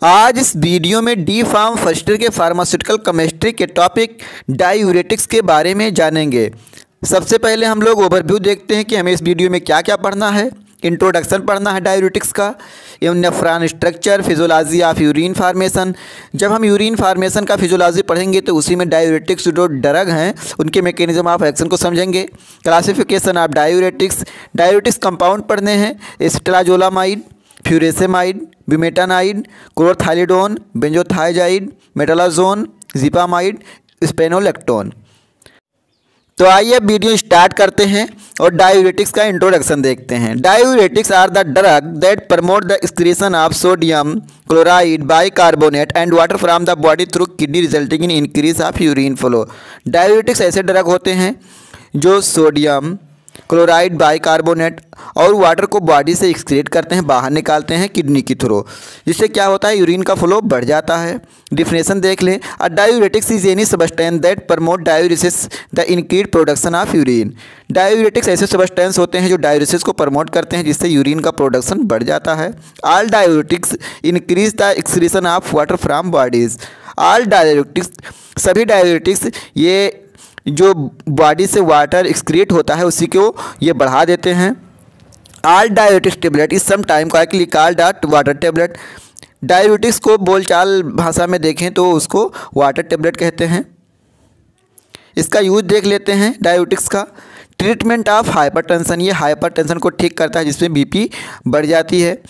आज इस वीडियो में डी फार्म फर्स्ट ईयर के फार्मास्यूटिकल केमिस्ट्री के टॉपिक डायूरेटिक्स के बारे में जानेंगे। सबसे पहले हम लोग ओवरव्यू देखते हैं कि हमें इस वीडियो में क्या क्या पढ़ना है। इंट्रोडक्शन पढ़ना है डायूरेटिक्स का, एवं nephron structure, physiology of urine formation. जब हम यूरिन फार्मेशन का फिजियोलॉजी पढ़ेंगे तो उसी में डायूरेटिक्स जो ड्रग हैं उनके मैकेनिज्म ऑफ एक्शन को समझेंगे। Classification of diuretics, diuretics compound पढ़ने हैं, एसिटाजोलामाइड, फ्यूरेसेमाइड, ब्यूमेटानाइड, क्लोरथाइलिडोन, बेंजोथाइजाइड, मेटालाजोन, जिपामाइड, स्पेनोलेक्टोन। तो आइए अब वीडियो स्टार्ट करते हैं और डायूरेटिक्स का इंट्रोडक्शन देखते हैं। Diuretics are the drug that promote the excretion of sodium chloride, bicarbonate and water from the body through kidney resulting in increase of urine flow. Diuretics ऐसे ड्रग होते हैं जो सोडियम क्लोराइड, बाइकार्बोनेट और water को body से excrete करते हैं, बाहर निकालते हैं किडनी के थ्रू, जिससे क्या होता है यूरिन का फ्लो बढ़ जाता है। डिफिनेशन देख लें, a diuretics is any substance that promote diuresis the increase production of urine. Diuretics ऐसे सब्सटेंस होते हैं जो डायूरेसिस को प्रमोट करते हैं, जिससे यूरिन का प्रोडक्शन बढ़ जाता है। All diuretics increase the excretion of water from bodies. All diuretics, सभी डायूरेटिक्स ये जो बॉडी से वाटर एक्सक्रीट होता है उसी को ये बढ़ा देते हैं। All diuretics tablet is some time correctly called water tablet. Diuretics को बोलचाल भाषा में देखें तो उसको वाटर टेबलेट कहते हैं। इसका यूज देख लेते हैं डायूरेटिक्स का। ट्रीटमेंट ऑफ हाइपरटेंशन, ये हाइपरटेंशन को ठीक करता है जिसमें बीपी बढ़ जाती है।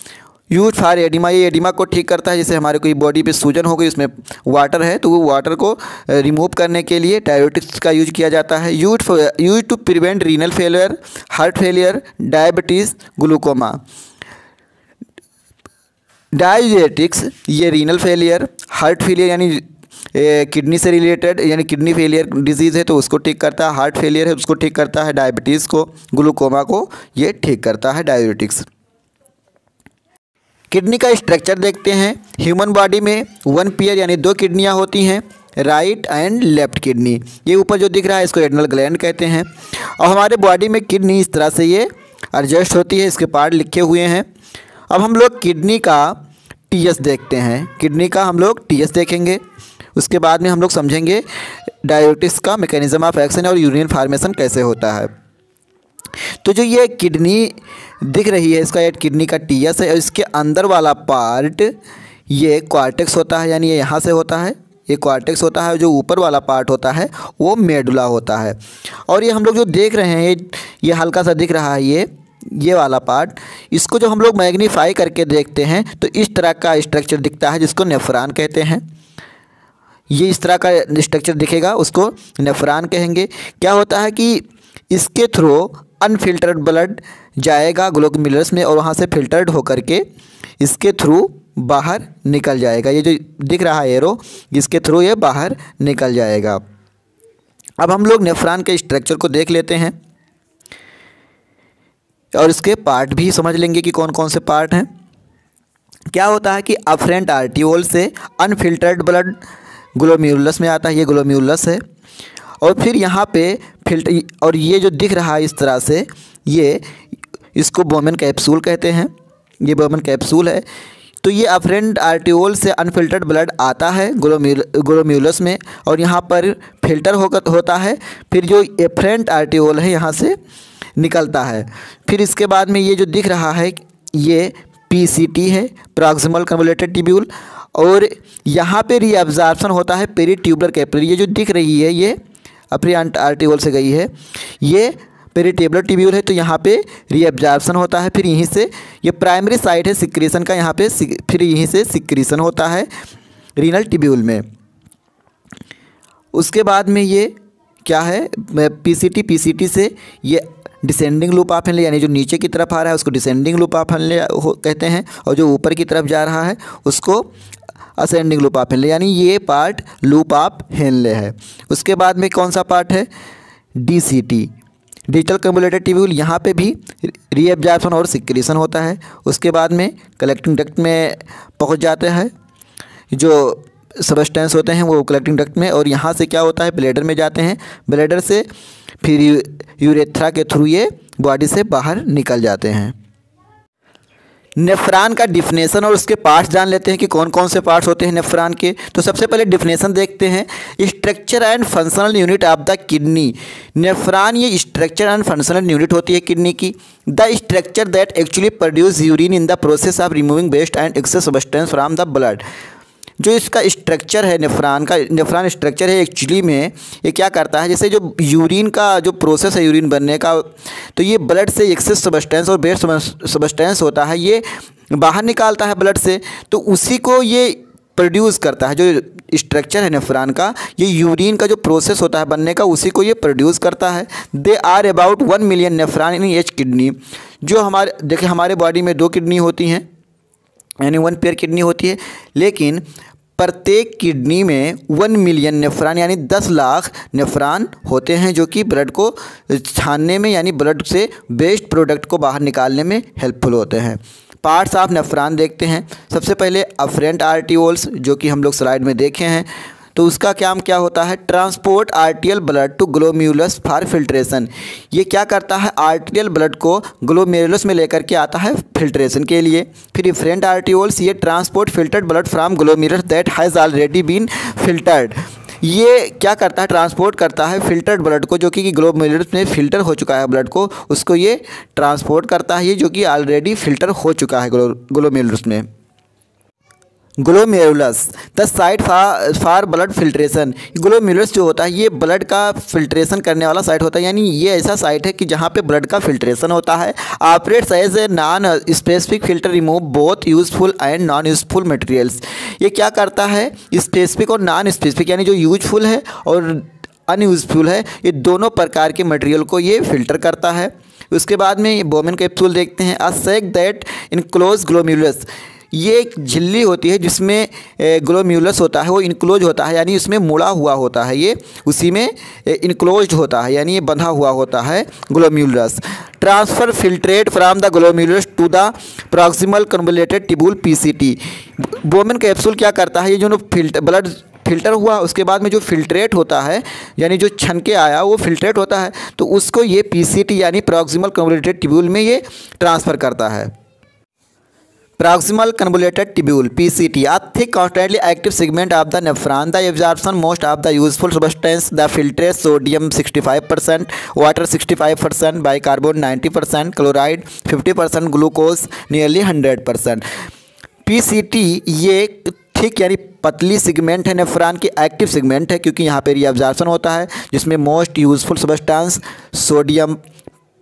यूज फॉर एडिमा, ये एडिमा को ठीक करता है, जैसे हमारे कोई बॉडी पे सूजन हो गई उसमें वाटर है तो वो वाटर को रिमूव करने के लिए डायूरेटिक्स का यूज किया जाता है। Use to prevent renal failure, heart failure, diabetes, glaucoma. Diuretics ये रीनल फेलियर, हार्ट फेलियर यानी किडनी से रिलेटेड यानी किडनी फेलियर डिजीज़ है तो उसको ठीक करता है, हार्ट फेलियर है उसको ठीक करता है, डायबिटीज़ को, ग्लूकोमा को ये ठीक करता है डायूरेटिक्स। किडनी का स्ट्रक्चर देखते हैं। ह्यूमन बॉडी में 1 पेयर यानी 2 किडनियाँ होती हैं, राइट एंड लेफ्ट किडनी। ये ऊपर जो दिख रहा है इसको एड्रिनल ग्लैंड कहते हैं। और हमारे बॉडी में किडनी इस तरह से ये एडजस्ट होती है, इसके पार्ट लिखे हुए हैं। अब हम लोग किडनी का टीएस देखते हैं। किडनी का हम लोग टीएस देखेंगे, उसके बाद में हम लोग समझेंगे डायूरेटिक्स का मैकेनिज्म ऑफ एक्शन और यूरिन फार्मेशन कैसे होता है। तो जो ये किडनी दिख रही है इसका ये किडनी का टीएस है और इसके अंदर वाला पार्ट ये कॉर्टेक्स होता है, यानी ये यहाँ से होता है, ये कॉर्टेक्स होता है। जो ऊपर वाला पार्ट होता है वो मेडुला होता है। और ये हम लोग जो देख रहे हैं ये हल्का सा दिख रहा है ये वाला पार्ट, इसको जो हम लोग मैग्नीफाई करके देखते हैं तो इस तरह का स्ट्रक्चर दिखता है जिसको नेफ्रॉन कहते हैं। ये इस तरह का स्ट्रक्चर दिखेगा उसको नेफ्रॉन कहेंगे। क्या होता है कि इसके थ्रू अनफिल्टर्ड ब्लड जाएगा ग्लोमेरुलस में और वहाँ से फिल्टर्ड होकर के इसके थ्रू बाहर निकल जाएगा। ये जो दिख रहा है एरो, इसके थ्रू ये बाहर निकल जाएगा। अब हम लोग नेफ्रॉन के स्ट्रक्चर को देख लेते हैं और इसके पार्ट भी समझ लेंगे कि कौन कौन से पार्ट हैं। क्या होता है कि अफरेंट आर्टियोल से अनफिल्टर्ड ब्लड ग्लोमेरुलस में आता है, ये ग्लोमेरुलस है। और फिर यहाँ पे फिल्टर, और ये जो दिख रहा है इस तरह से ये इसको बोमेन कैप्सूल कहते हैं, ये बोमेन कैप्सूल है। तो ये अफरेंट आर्टियोल से अनफिल्टर्ड ब्लड आता है ग्लोमेरुलस में और यहाँ पर फिल्टर होता है। फिर जो एफरेंट आर्टियोल है यहाँ से निकलता है। फिर इसके बाद में ये जो दिख रहा है ये पीसीटी है, प्रॉक्सिमल कन्वोल्यूटेड ट्यूब्यूल, और यहाँ पे रीअब्जॉर्प्शन होता है पेरीट्यूबुलर कैपिलरी। ये जो दिख रही है ये अफरेंट आर्टियोल से गई है, ये पेरीट्यूबुलर ट्यूब्यूल है तो यहाँ पे रीअब्जॉर्प्शन होता है। फिर यहीं से ये प्राइमरी साइट है सिक्रीशन का, यहाँ पे फिर यहीं से सिक्रीशन होता है रीनल ट्यूब्यूल में। उसके बाद में ये क्या है पीसीटी से ये डिसेंडिंग लूप ऑफ हेनले यानी जो नीचे की तरफ आ रहा है उसको डिसेंडिंग लूप ऑफ हेनले कहते हैं, और जो ऊपर की तरफ जा रहा है उसको असेंडिंग लूप ऑफ हेनले, यानी ये पार्ट लूप ऑफ हेनले है। उसके बाद में कौन सा पार्ट है डीसीटी, डिजिटल कन्वोल्यूटेड ट्यूब्यूल। यहाँ पे भी रीअब्जॉर्प्शन और सिक्रीशन होता है। उसके बाद में कलेक्टिंग डक्ट में पहुँच जाते हैं, जो सबस्टेंस होते हैं वो कलेक्टिंग डक्ट में, और यहाँ से क्या होता है ब्लैडर में जाते हैं, ब्लैडर से फिर यूरेथ्रा के थ्रू ये बॉडी से बाहर निकल जाते हैं। नेफ्रॉन का डिफिनेशन और उसके पार्ट्स जान लेते हैं कि कौन कौन से पार्ट्स होते हैं नेफ्रॉन के। तो सबसे पहले डिफिनेशन देखते हैं। Structure and functional unit of the kidney. Nephron ये स्ट्रक्चर एंड फंक्शनल यूनिट होती है किडनी की। The structure that actually produce urine in the process of removing waste and excess substance from the blood. जो इसका structure है nephron structure है actually में ये क्या करता है, जैसे जो यूरिन का जो प्रोसेस है यूरिन बनने का, तो ये ब्लड से एक्सेस सब्सटेंस और वेस्ट सब्सटेंस होता है ये बाहर निकालता है ब्लड से, तो उसी को ये प्रोड्यूस करता है। जो स्ट्रक्चर है नेफ्रॉन का, ये यूरिन का जो प्रोसेस होता है बनने का, उसी को ये प्रोड्यूस करता है। They are about 1 million nephron in each kidney. जो हमारे देखिए हमारे बॉडी में 2 किडनी होती हैं, यानी 1 पेयर किडनी होती है, लेकिन प्रत्येक किडनी में 1 मिलियन नेफ्रॉन यानी 10 लाख नेफ्रॉन होते हैं, जो कि ब्लड को छानने में यानी ब्लड से वेस्ट प्रोडक्ट को बाहर निकालने में हेल्पफुल होते हैं। पार्ट्स ऑफ नेफ्रॉन देखते हैं। सबसे पहले अफरेंट आर्टियोल्स, जो कि हम लोग स्लाइड में देखे हैं, तो उसका काम क्या होता है, transport arterial blood to glomerulus for filtration. ये क्या करता है, आर्टियल ब्लड को ग्लोमेरुलस में लेकर के आता है फिल्ट्रेशन के लिए। फिर इफरेंट आर्टियोल्स, ये transport filtered blood from glomerulus that has already been filtered. ये क्या करता है, ट्रांसपोर्ट करता है फिल्टर्ड ब्लड को, जो कि ग्लोमेरुलस में फ़िल्टर हो चुका है ब्लड को, उसको ये ट्रांसपोर्ट करता है, ये जो कि ऑलरेडी फ़िल्टर हो चुका है ग्लोमेरुलस में। Glomerulus the site for blood filtration. Glomerulus जो होता है ये ब्लड का फिल्ट्रेशन करने वाला साइट होता है, यानी ये ऐसा साइट है कि जहाँ पे ब्लड का फिल्ट्रेशन होता है। Operates as a non specific filter, remove both useful and non useful materials. ये क्या करता है, स्पेसिफिक और नॉन स्पेसिफिक, यानी जो यूजफुल है और अनयूजफुल है, ये दोनों प्रकार के मटेरियल को ये फिल्टर करता है। उसके बाद में बोमेन कैप्सूल देखते हैं। अ सैक दैट इनक्लोज ग्लोमेरुलस। ये एक झिल्ली होती है जिसमें ग्लोमेरुलस होता है, वो इनक्लोज होता है, यानी उसमें मुड़ा हुआ होता है, ये उसी में इनक्लोज्ड होता है, यानी ये बंधा हुआ होता है glomerulus. Transfer filtrate from the glomerulus to the proximal convoluted tubule PCT. Bowman capsule क्या करता है, ये जो ब्लड फिल्टर हुआ उसके बाद में जो फिल्ट्रेट होता है, यानी जो छन के आया वो फिल्ट्रेट होता है, तो उसको ये पीसीटी यानी प्रॉक्सिमल कन्वोल्यूटेड ट्यूब्यूल में ये ट्रांसफ़र करता है। Proximal convoluted tubule (PCT), a thick constantly active segment of the nephron. The absorption most of the useful substance, the filtrate sodium 65%, water 65%, bicarbonate 90%, chloride 50%, glucose nearly 100%. PCT ये ठीक यानी पतली segment है nephron की, active segment है क्योंकि यहाँ पर रीअब्जॉर्प्शन होता है, जिसमें most useful substance sodium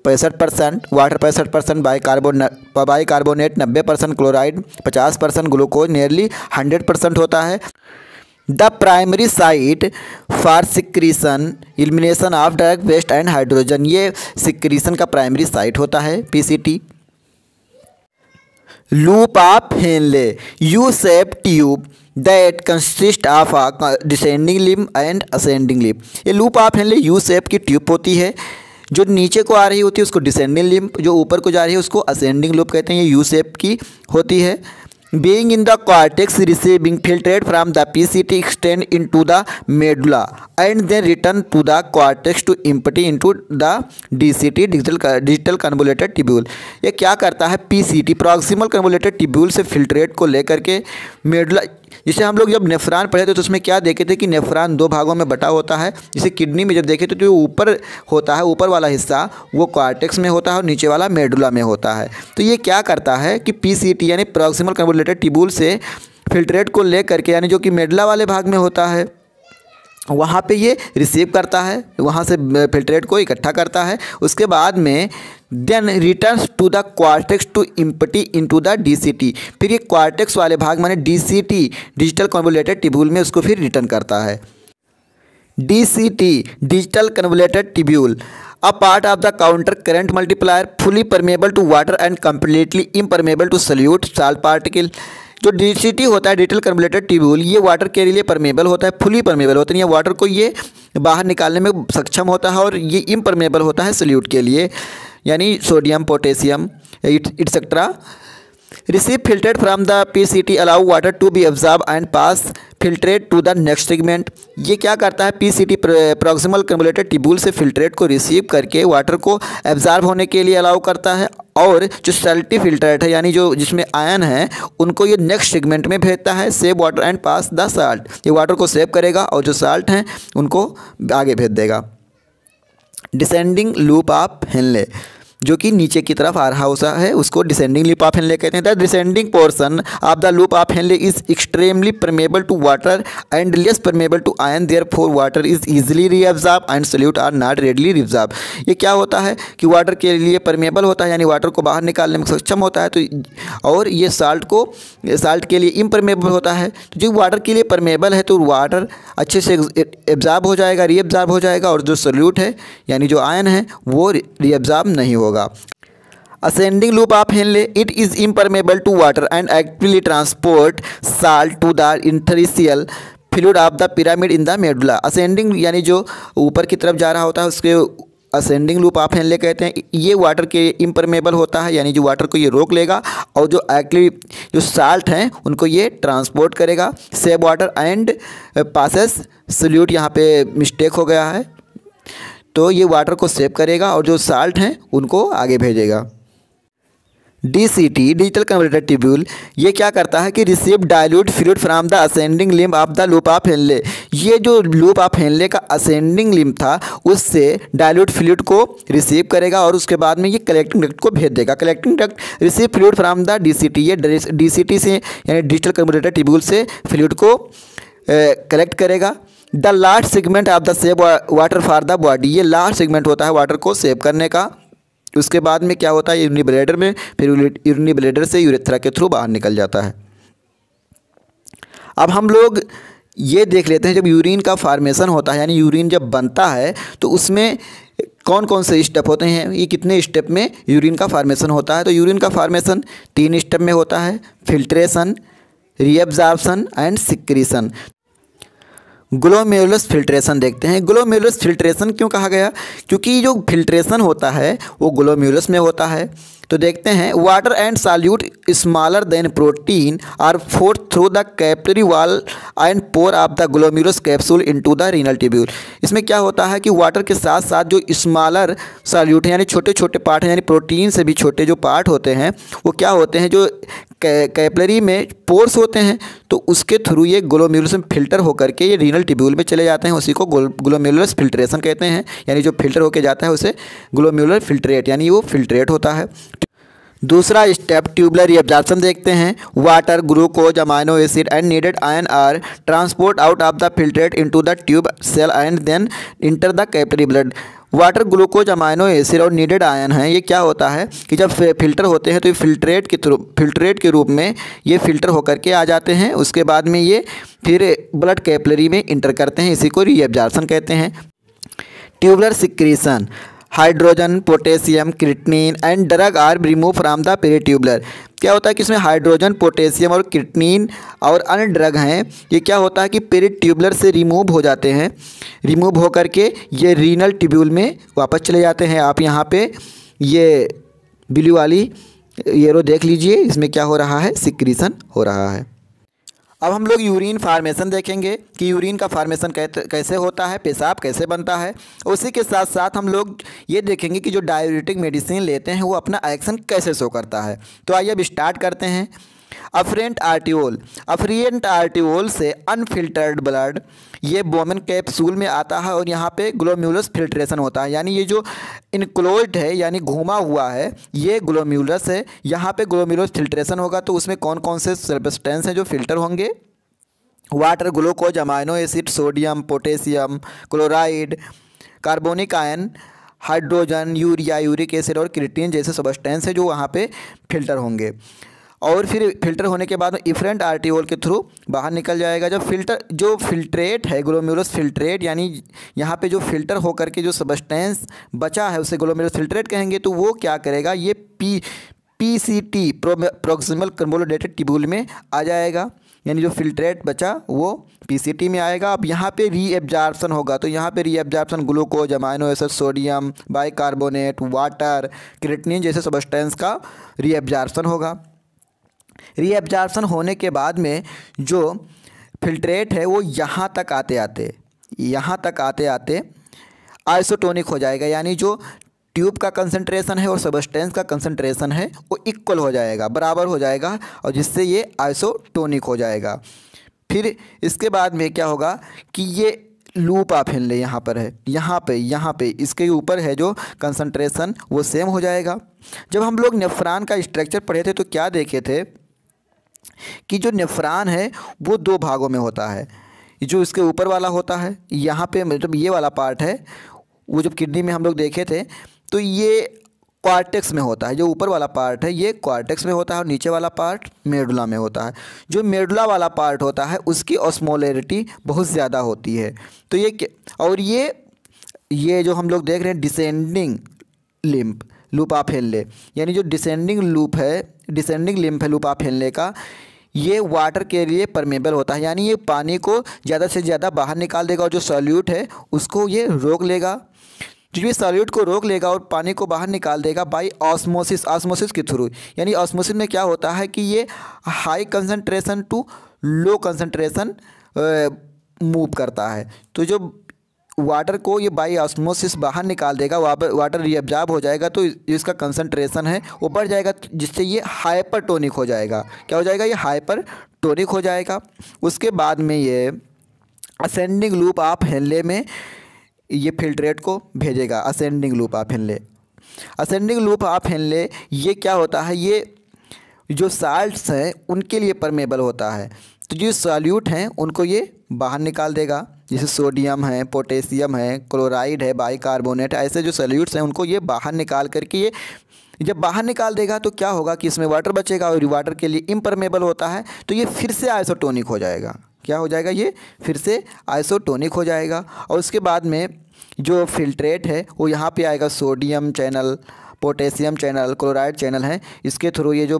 65%, water 65%, bicarbonate 90%, chloride 50%, glucose nearly 100% होता है। The primary site for secretion elimination of direct waste and hydrogen. ये सिक्रीशन का प्राइमरी साइट होता है PCT. Loop of Henle, U shape tube that consist of a descending limb and ascending limb. ये loop of Henle U shape की tube होती है, जो नीचे को आ रही होती है उसको डिसेंडिंग लिम्ब, जो ऊपर को जा रही है उसको असेंडिंग लूप कहते हैं। ये यू शेप की होती है। Being in the cortex receiving filtrate from the PCT extend into the medulla and then return to the cortex to empty into the DCT digital convoluted tubule. ये क्या करता है, पीसीटी प्रॉक्सिमल कन्वोल्यूटेड ट्यूब्यूल से filtrate को लेकर के medulla, जिसे हम लोग जब नेफ्रॉन पढ़े थे तो उसमें क्या देखे थे कि नेफ्रॉन 2 भागों में बटा होता है। जिसे किडनी में जब देखे थे तो जो ऊपर होता है, ऊपर वाला हिस्सा वो कॉर्टेक्स में होता है और नीचे वाला मेडुला में होता है। तो ये क्या करता है कि पीसीटी यानी प्रॉक्सिमल कन्वोल्यूटेड ट्यूब्यूल से फिल्ट्रेट को ले करके, यानी जो कि मेडुला वाले भाग में होता है, वहाँ पे ये रिसीव करता है, वहाँ से फिल्ट्रेट को इकट्ठा करता है। उसके बाद में then returns to the cortex to empty into the DCT. फिर ये कॉर्टेक्स वाले भाग माने डीसीटी डिजिटल कन्वोल्यूटेड ट्यूब्यूल में उसको फिर रिटर्न करता है। DCT digital convoluted tubule a part of the counter current multiplier, fully permeable to water and completely impermeable to solute salt particle. जो डीसीटी होता है डिजिटल कन्वोल्यूटेड ट्यूब्यूल, ये water के लिए परमेबल होता है, फुली परमेबल होता है, ये वाटर को ये बाहर निकालने में सक्षम होता है, और ये इम्परमेबल होता है सॉल्यूट के लिए, यानी sodium potassium etcetera. Receive filtrate from the PCT allow water to be absorb and pass filtrate to the next segment. ये क्या करता है, पीसीटी प्रॉक्सिमल कन्वोल्यूटेड ट्यूब्यूल से फिल्ट्रेट को रिसीव करके वाटर को एब्जॉर्ब होने के लिए अलाउ करता है और जो सल्टी फिल्ट्रेट है यानी जो जिसमें आयन है उनको ये नेक्स्ट सेगमेंट में भेजता है, save water and pass the salt. ये वाटर को सेव करेगा और जो साल्ट हैं उनको आगे भेज देगा। डिसेंडिंग लूप ऑफ हेनले, जो कि नीचे की तरफ आ रहा होता है उसको डिसेंडिंग लूप ऑफ हेनले कहते हैं। The descending portion of the loop of Henle is extremely permeable to water and less permeable to ion, therefore water is easily reabsorb and solute are not readily reabsorb. ये क्या होता है कि water के लिए permeable होता है यानी वाटर को बाहर निकालने में सक्षम होता है, तो और ये साल्ट के लिए इम्परमेबल होता है। तो जो वाटर के लिए परमेबल है तो वाटर अच्छे से एब्जॉर्ब हो जाएगा, रीअब्सॉर्ब हो जाएगा, और जो सॉल्यूट है यानी जो आयन है वो रीअब्सॉर्ब नहीं होगा। Ascending loop of Henle, it is impermeable to water and actively transport salt to the interstitial fluid of the pyramid in the medulla। Ascending यानी जो ऊपर की तरफ जा रहा होता है उसके असेंडिंग लूप ऑफ हेनले कहते हैं। ये वाटर के इम्परमेबल होता है यानी जो वाटर को ये रोक लेगा, और जो एक्चुअली जो साल्ट हैं उनको ये ट्रांसपोर्ट करेगा। Save water and passes solute, यहाँ पे मिस्टेक हो गया है, तो ये वाटर को सेव करेगा और जो साल्ट हैं उनको आगे भेजेगा। DCT डिजिटल कन्वर्टर ट्यूब्यूल ये क्या करता है कि receive dilute fluid from the ascending limb of the loop of Henley. ये जो लूप ऑफ हेनले का असेंडिंग लिम्ब था उससे डाइल्यूट फ्लूइड को रिसीव करेगा और उसके बाद में ये कलेक्टिंग डक्ट को भेज देगा। Collecting duct receive fluid from the DCT, ये DCT से यानी डिजिटल कन्वर्टर ट्यूब्यूल से फ्लूइड को कलेक्ट करेगा। The last segment of the save water for the body, ये लास्ट सेगमेंट होता है वाटर को सेव करने का। उसके बाद में क्या होता है यूरिनरी ब्लैडर में, फिर यूरिनरी ब्लैडर से यूरेथ्रा के थ्रू बाहर निकल जाता है। अब हम लोग ये देख लेते हैं जब यूरिन का फॉर्मेशन होता है यानी यूरिन जब बनता है तो उसमें कौन कौन से स्टेप होते हैं, ये कितने स्टेप में यूरिन का फॉर्मेशन होता है। तो यूरिन का फॉर्मेशन 3 स्टेप में होता है, filtration, reabsorption and secretion. Glomerulus filtration देखते हैं। ग्लोमेरुलस फिल्ट्रेशन क्यों कहा गया, क्योंकि जो फिल्ट्रेशन होता है वो ग्लोमेरुलस में होता है। तो देखते हैं, water and solute smaller than protein are forth through the capillary wall and pore of the glomerulus capsule into the renal tubule. इसमें क्या होता है कि वाटर के साथ साथ जो स्मॉलर सॉल्यूट यानी छोटे छोटे पार्ट हैं यानी प्रोटीन से भी छोटे जो पार्ट होते हैं वो क्या होते हैं, जो कैपिलरी में पोर्स होते हैं, तो उसके थ्रू ये ग्लोमेरुलस में फिल्टर होकर के ये रीनल ट्यूब्यूल में चले जाते हैं। उसी को ग्लोमेरुलस फिल्ट्रेशन कहते हैं, यानी जो फिल्टर होकर जाता है उसे ग्लोमेरुलर फिल्ट्रेट यानी वो फिल्ट्रेट होता है। दूसरा स्टेप ट्यूबुलर रीअब्जॉर्प्शन देखते हैं। Water, glucose, amino acid and needed ion are transport out of the filtrate into the tube cell and then enter the capillary blood. Water, glucose, amino acid और needed ion हैं, ये क्या होता है कि जब फिल्टर होते हैं तो ये फिल्ट्रेट के रूप में ये फिल्टर होकर के आ जाते हैं। उसके बाद में ये फिर ब्लड कैपिलरी में इंटर करते हैं, इसी को रीअब्जॉर्प्शन कहते हैं। Tubular secretion, hydrogen, potassium, creatinine and drug are remove from the peritubular. क्या होता है कि इसमें हाइड्रोजन, पोटेशियम और क्रिएटिनिन और अन्य ड्रग हैं, ये क्या होता है कि पेरीट्यूबुलर से रिमूव हो जाते हैं। रिमूव होकर के ये रीनल ट्यूब्यूल में वापस चले जाते हैं। आप यहाँ पे ये ब्लू वाली एरो देख लीजिए, इसमें क्या हो रहा है, सिक्रीशन हो रहा है। अब हम लोग यूरिन फार्मेशन देखेंगे कि यूरिन का फार्मेशन कैसे होता है, पेशाब कैसे बनता है। उसी के साथ साथ हम लोग ये देखेंगे कि जो डायूरेटिक मेडिसिन लेते हैं वो अपना एक्शन कैसे शो करता है। तो आइए अब स्टार्ट करते हैं। अफरेंट आर्टियोल से अनफिल्टर्ड ब्लड ये बोमेन कैप्सूल में आता है और यहाँ पे ग्लोमेरुलस फिल्ट्रेशन होता है, यानी ये जो इनक्लोज्ड है यानी घुमा हुआ है ये ग्लोमेरुलस है। यहाँ पे ग्लोमेरुलस फिल्ट्रेशन होगा तो उसमें कौन कौन से सब्सटेंस हैं जो फिल्टर होंगे, water, glucose, amino acid, sodium, potassium, chloride, carbonic ion, hydrogen, urea, uric acid और क्रिएटिनिन जैसे सब्सटेंस है जो वहाँ पे फिल्टर होंगे। और फिर फिल्टर होने के बाद इफरेंट आर्टियोल के थ्रू बाहर निकल जाएगा। जब जो फिल्ट्रेट है ग्लोमेरुलस फिल्ट्रेट यानी यहाँ पे जो फिल्टर होकर के जो सब्सटेंस बचा है उसे ग्लोमेरुलस फिल्ट्रेट कहेंगे, तो वो क्या करेगा, ये PCT प्रॉक्सिमल कन्वोल्यूटेड ट्यूब्यूल में आ जाएगा, यानी जो फिल्ट्रेट बचा वो PCT में आएगा। अब यहाँ पे रीअब्जॉर्प्शन होगा, तो यहाँ पे reabsorption glucose, amino acid, sodium, bicarbonate, water, creatinine जैसे सब्सटेंस का रीअब्जॉर्प्शन होगा। रीअब्जॉर्प्शन होने के बाद में जो फिल्ट्रेट है वो यहाँ तक आते आते आइसोटोनिक हो जाएगा, यानी जो ट्यूब का कंसंट्रेशन है और सबस्टेंस का कंसंट्रेशन है वो इक्वल हो जाएगा, बराबर हो जाएगा, और जिससे ये आइसोटोनिक हो जाएगा। फिर इसके बाद में क्या होगा कि ये लूप आप ले यहाँ पर है, यहाँ पे इसके ऊपर है जो कंसंट्रेशन वो सेम हो जाएगा। जब हम लोग नेफ्रॉन का स्ट्रक्चर पढ़े थे तो क्या देखे थे कि जो नेफ्रॉन है वो दो भागों में होता है। जो इसके ऊपर वाला होता है यहाँ पे, मतलब ये वाला पार्ट है, वो जब किडनी में हम लोग देखे थे तो ये कॉर्टेक्स में होता है। जो ऊपर वाला पार्ट है ये कॉर्टेक्स में होता है और नीचे वाला पार्ट मेडुला में होता है। जो मेडुला वाला पार्ट होता है उसकी ऑस्मोलैरिटी बहुत ज़्यादा होती है। तो और ये जो हम लोग देख रहे हैं descending lymph loop of Henley, यानी जो डिसेंडिंग लिम्फ है लूप ऑफ हेनले का, ये वाटर के लिए परमेबल होता है, यानी ये पानी को ज़्यादा से ज़्यादा बाहर निकाल देगा और जो सॉल्यूट है उसको ये रोक लेगा। जो ये सॉल्यूट को रोक लेगा और पानी को बाहर निकाल देगा बाय ऑस्मोसिस के थ्रू। यानी ऑस्मोसिस में क्या होता है कि ये high concentration to low concentration move करता है। तो जो वाटर को ये बाय ऑस्मोसिस बाहर निकाल देगा, वाटर रीअब्जॉर्ब हो जाएगा, तो इसका कंसंट्रेशन है वो बढ़ जाएगा, जिससे ये हाइपरटोनिक हो जाएगा। क्या हो जाएगा? ये हाइपरटोनिक हो जाएगा। उसके बाद में ये असेंडिंग लूप ऑफ हेनले में ये फिल्ट्रेट को भेजेगा। असेंडिंग लूप ऑफ हेनले ये क्या होता है, ये जो साल्ट्स हैं उनके लिए परमेबल होता है। तो जो सॉल्यूट हैं उनको ये बाहर निकाल देगा, जैसे सोडियम है, पोटेशियम है, क्लोराइड है, बाइकार्बोनेट, ऐसे जो सॉल्यूट्स हैं उनको ये बाहर निकाल करके ये जब बाहर निकाल देगा तो क्या होगा कि इसमें वाटर बचेगा और वाटर के लिए इम्परमेबल होता है, तो ये फिर से आइसोटोनिक हो जाएगा। क्या हो जाएगा? ये फिर से आइसोटोनिक हो जाएगा। और उसके बाद में जो फिल्ट्रेट है वो यहाँ पे आएगा, sodium channel, potassium channel, chloride channel है, इसके थ्रू ये जो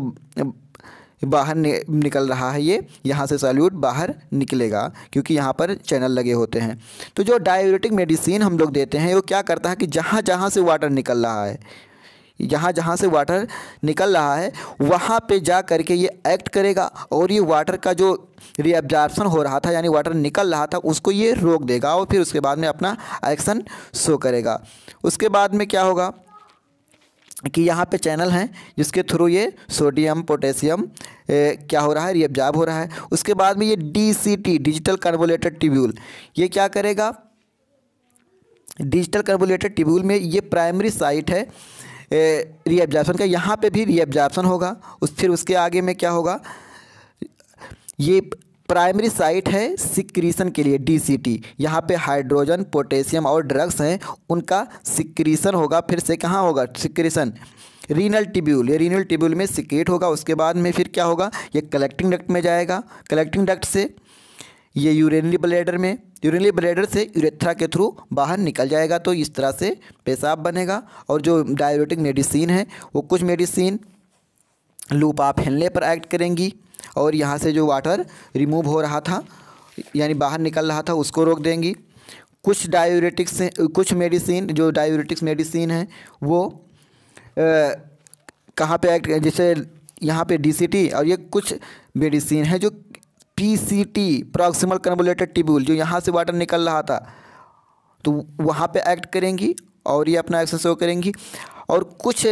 बाहर निकल रहा है ये यहाँ से सॉल्यूट बाहर निकलेगा, क्योंकि यहाँ पर चैनल लगे होते हैं। तो जो डायूरेटिक मेडिसिन हम लोग देते हैं वो क्या करता है कि जहाँ जहाँ से वाटर निकल रहा है, वहाँ पे जा करके ये एक्ट करेगा और ये वाटर का जो रीअब्जॉर्प्शन हो रहा था, यानी वाटर निकल रहा था, उसको ये रोक देगा और फिर उसके बाद में अपना एक्शन शो करेगा। उसके बाद में क्या होगा कि यहाँ पे चैनल हैं जिसके थ्रू ये सोडियम पोटेशियम क्या हो रहा है, रीअब्जॉर्ब हो रहा है। उसके बाद में ये DCT डिजिटल कन्वोल्यूटेड ट्यूब्यूल, ये क्या करेगा? डिजिटल कन्वोल्यूटेड ट्यूब्यूल में ये प्राइमरी साइट है रीअब्जॉर्प्शन का, यहाँ पे भी रीअब्जॉर्प्शन होगा। फिर उसके आगे में क्या होगा, ये प्राइमरी साइट है सिक्रीशन के लिए DCT, यहाँ पे हाइड्रोजन पोटेशियम और ड्रग्स हैं उनका सिक्रीशन होगा। फिर से कहाँ होगा सिक्रीशन? रीनल ट्यूब्यूल, ये रीनल ट्यूब्यूल में सिक्रेट होगा। उसके बाद में फिर क्या होगा, ये कलेक्टिंग डक्ट में जाएगा, कलेक्टिंग डक्ट से ये यूरिनरी ब्लैडर में, यूरिनरी ब्लैडर से यूरेथ्रा के थ्रू बाहर निकल जाएगा। तो इस तरह से पेशाब बनेगा। और जो डायूरेटिक मेडिसिन है वो कुछ मेडिसिन लूप ऑफ हेनले पर एक्ट करेंगी और यहाँ से जो वाटर रिमूव हो रहा था यानी बाहर निकल रहा था उसको रोक देंगी। कुछ डायूरेटिक्स, कुछ मेडिसिन जो डायूरेटिक्स मेडिसिन है वो कहाँ पे एक्ट, जैसे यहाँ पे DCT, और ये कुछ मेडिसिन है जो PCT प्रॉक्सिमल कन्वोल्यूटेड ट्यूब्यूल, जो यहाँ से वाटर निकल रहा था तो वहाँ पे एक्ट करेंगी और ये अपना एक्शन शो करेंगी। और कुछ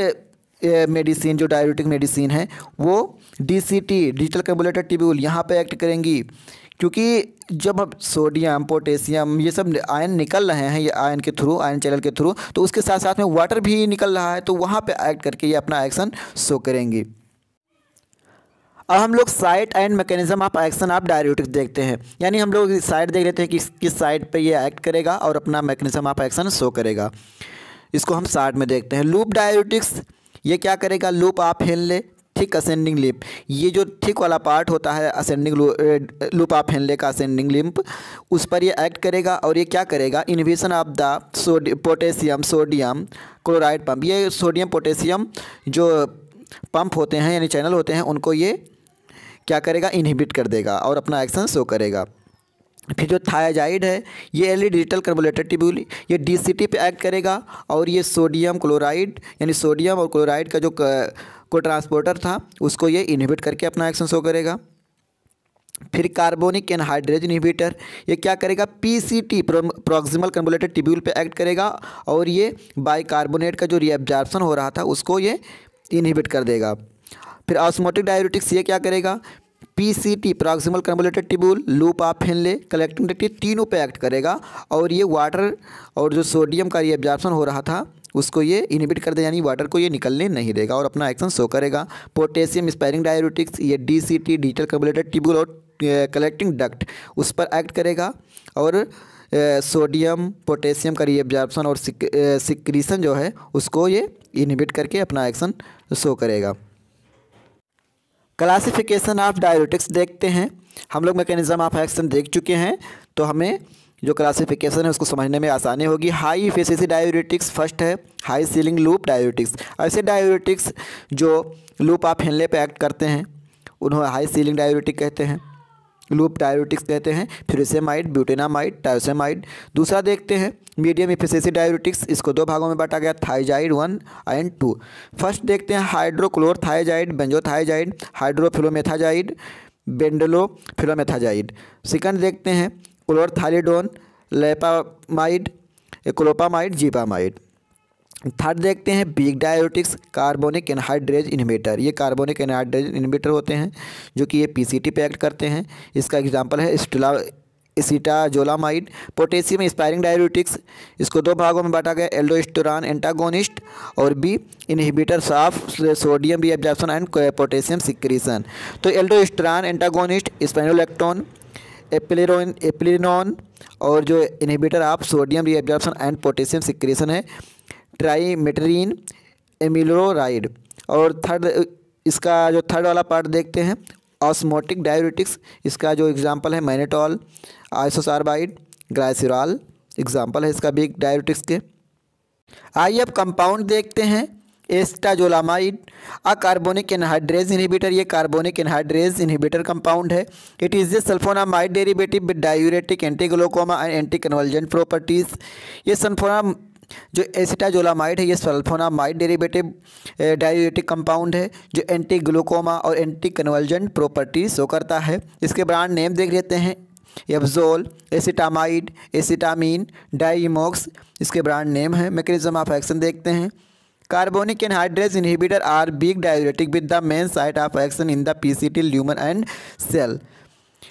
मेडिसिन जो डायूरेटिक मेडिसिन है वो DCT डिजिटल कन्वोल्यूटेड ट्यूब्यूल यहाँ पे एक्ट करेंगी, क्योंकि जब हम सोडियम पोटेशियम ये सब आयन निकल रहे हैं, ये आयन के थ्रू, आयन चैनल के थ्रू, तो उसके साथ साथ में वाटर भी निकल रहा है, तो वहाँ पे एक्ट करके ये अपना एक्शन शो करेंगी। अब हम लोग site and mechanism of action of diuretics देखते हैं, यानी हम लोग साइट देख लेते हैं कि किस साइट पे ये एक्ट करेगा और अपना मैकेनिज्म ऑफ एक्शन शो करेगा। इसको हम साइट में देखते हैं। लूप डायूरेटिक्स ये क्या करेगा? Loop of Henley thick ascending lymph, ये जो थिक वाला पार्ट होता है असेंडिंग लूप ऑफ हेनले का असेंडिंग लिम्फ, उस पर ये एक्ट करेगा और ये क्या करेगा? Inhibition of the potassium sodium chloride pump, ये सोडियम पोटेशियम जो पंप होते हैं यानी चैनल होते हैं उनको ये क्या करेगा? इनहिबिट कर देगा और अपना एक्शन शो करेगा। फिर जो थायाजाइड है ये डिजिटल कन्वोल्यूटेड ट्यूब्यूल, ये DCT पे एक्ट करेगा और ये सोडियम क्लोराइड यानी सोडियम और क्लोराइड का जो को ट्रांसपोर्टर था उसको ये इनहिबिट करके अपना एक्शन शो करेगा। फिर कार्बोनिक एनहाइड्रेज इनहिबिटर, ये क्या करेगा, पीसीटी प्रॉक्सिमल कन्वोल्यूटेड ट्यूब्यूल पे एक्ट करेगा और ये बाइकार्बोनेट का जो रीअब्जॉर्प्शन हो रहा था उसको ये इनहिबिट कर देगा। फिर ऑस्मोटिक डायूरेटिक्स ये क्या करेगा, PCT proximal convoluted tubule, loop of Henley, collecting duct, तीनों पे एक्ट करेगा और ये वाटर और जो सोडियम का रीअब्जॉर्प्शन हो रहा था उसको ये इनहिबिट कर देगा, यानी वाटर को ये निकलने नहीं देगा और अपना एक्शन शो करेगा। पोटेशियम स्पायरिंग डायूरेटिक्स, ये डीसीटी डिजिटल कन्वोल्यूटेड ट्यूब्यूल और कलेक्टिंग डक्ट उस पर एक्ट करेगा और सोडियम पोटेशियम का रीअब्जॉर्प्शन और सिक्रीशन जो है उसको ये इनहिबिट करके अपना एक्शन शो करेगा। क्लासिफिकेशन ऑफ डायूरेटिक्स देखते हैं। हम लोग मैकेनिज्म ऑफ एक्शन देख चुके हैं, तो हमें जो क्लासिफिकेशन है उसको समझने में आसानी होगी। हाई एफिशिएंसी डायूरेटिक्स फर्स्ट है, हाई सीलिंग लूप डायूरेटिक्स। ऐसे डायूरेटिक्स जो लूप ऑफ हेनले पे एक्ट करते हैं उन्हें हाई सीलिंग डायूरेटिक कहते हैं, लूप डायूरेटिक्स कहते हैं। फ्यूरासेमाइड, ब्यूटेनामाइड, टायोसेमाइड। दूसरा देखते हैं मीडियम एफिशिएंसी डायूरेटिक्स, इसको दो भागों में बांटा गया, थाइजाइड 1 एंड 2। फर्स्ट देखते हैं हाइड्रोक्लोरथाइजाइड, बेंजोथाइजाइड, हाइड्रोफ्लोमेथाजाइड, बेंडोलोफ्लोमेथाजाइड। सेकंड देखते हैं क्लोरथालिडोन, लेपामाइड, क्लोपामाइड, जीपामाइड। थर्ड देखते हैं weak diuretics, carbonic anhydrase inhibitor. ये कार्बोनिक एनहाइड्रेज इनहिबिटर होते हैं जो कि ये पीसीटी पे एक्ट करते हैं। इसका एग्जांपल है एसीटाजोलामाइड। पोटेशियम स्पायरिंग डायूरेटिक्स, इसको दो भागों में बांटा गया, एल्डोस्टेरॉन एंटागोनिस्ट और B inhibitors of sodium reabsorption and potassium secretion. तो एल्डोस्टेरॉन एंटागोनिस्ट स्पेनोलेक्टोन, एपिलिनोन और जो inhibitor of sodium reabsorption and potassium secretion है ट्राइमेटरीन एमिलोराइड। और थर्ड, इसका जो थर्ड वाला पार्ट देखते हैं ऑस्मोटिक डायूरेटिक्स, इसका जो एग्जांपल है मैनेटॉल, आइसोसार्बाइड, ग्लाइसिरॉल एग्जांपल है इसका भी डायूरेटिक्स के। आइए अब कंपाउंड देखते हैं। Acetazolamide a carbonic anhydrase inhibitor, ये कार्बोनिक एनहाइड्रेज इनहिबिटर कंपाउंड है। It is a sulfonamide derivative with diuretic, anti glaucoma and anti convergent properties. ये सल्फोना जो एसिटाजोलामाइड है ये सल्फोनामाइड डेरिवेटिव डायूरेटिक कंपाउंड है जो एंटी ग्लूकोमा और एंटी कन्वर्जेंट प्रॉपर्टी शो करता है। इसके ब्रांड नेम देख लेते हैं, एब्जोल, एसिटामाइड, एसिटामीन, डाइमोक्स इसके ब्रांड नेम है। मैकेनिज्म ऑफ एक्शन देखते हैं। Carbonic anhydrase inhibitor are weak diuretic with the main site of action in the PCT, lumen and cell.